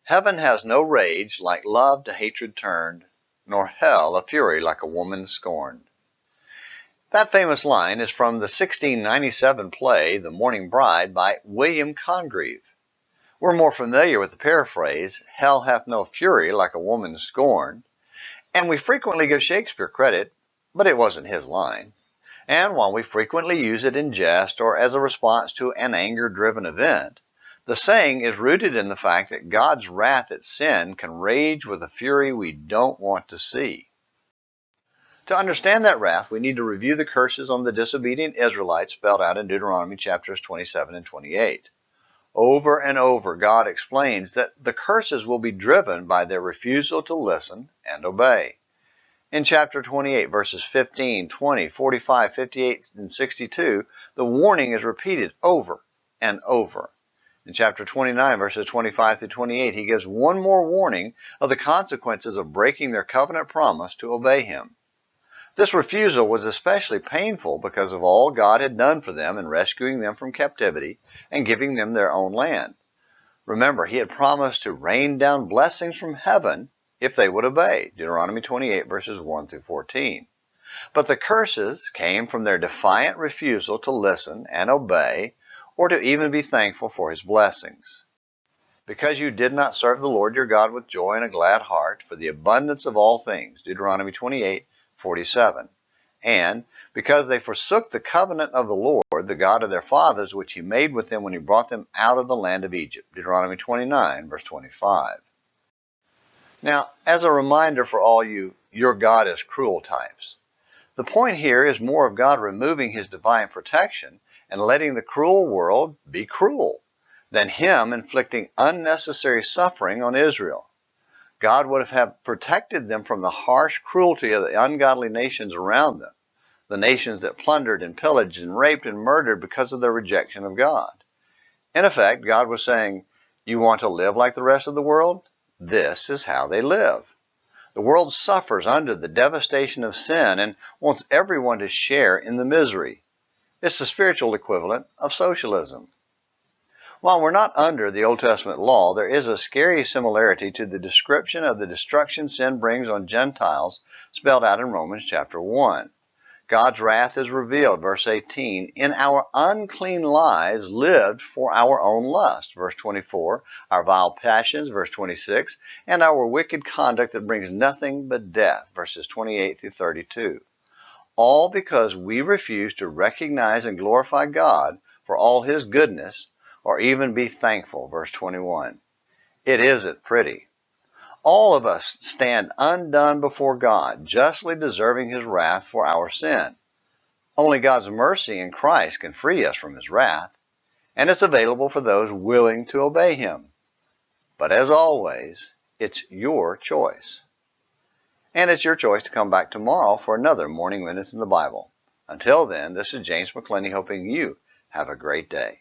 Heaven has no rage like love to hatred turned, nor hell a fury like a woman scorned. That famous line is from the 1697 play The Mourning Bride by William Congreve. We're more familiar with the paraphrase, hell hath no fury like a woman scorned, and we frequently give Shakespeare credit, but it wasn't his line. And while we frequently use it in jest or as a response to an anger-driven event, the saying is rooted in the fact that God's wrath at sin can rage with a fury we don't want to see. To understand that wrath, we need to review the curses on the disobedient Israelites spelled out in Deuteronomy chapters 27 and 28. Over and over, God explains that the curses will be driven by their refusal to listen and obey. In chapter 28, verses 15, 20, 45, 58, and 62, the warning is repeated over and over. In chapter 29, verses 25 through 28, he gives one more warning of the consequences of breaking their covenant promise to obey him. This refusal was especially painful because of all God had done for them in rescuing them from captivity and giving them their own land. Remember, he had promised to rain down blessings from heaven if they would obey, Deuteronomy 28, verses 1 through 14. But the curses came from their defiant refusal to listen and obey, or to even be thankful for his blessings. Because you did not serve the Lord your God with joy and a glad heart for the abundance of all things, Deuteronomy 28:47. And because they forsook the covenant of the Lord, the God of their fathers, which he made with them when he brought them out of the land of Egypt, Deuteronomy 29, verse 25. Now, as a reminder for all you, your God is cruel types, the point here is more of God removing his divine protection and letting the cruel world be cruel, than him inflicting unnecessary suffering on Israel. God would have protected them from the harsh cruelty of the ungodly nations around them, the nations that plundered and pillaged and raped and murdered because of their rejection of God. In effect, God was saying, you want to live like the rest of the world? This is how they live. The world suffers under the devastation of sin and wants everyone to share in the misery. It's the spiritual equivalent of socialism. While we're not under the Old Testament law, there is a scary similarity to the description of the destruction sin brings on Gentiles spelled out in Romans chapter 1. God's wrath is revealed, verse 18, in our unclean lives lived for our own lust, verse 24, our vile passions, verse 26, and our wicked conduct that brings nothing but death, verses 28 through 32. All because we refuse to recognize and glorify God for all his goodness, or even be thankful, verse 21. It isn't pretty. All of us stand undone before God, justly deserving his wrath for our sin. Only God's mercy in Christ can free us from his wrath, and it's available for those willing to obey him. But as always, it's your choice. And it's your choice to come back tomorrow for another Morning Minutes in the Bible. Until then, this is James McClenny hoping you have a great day.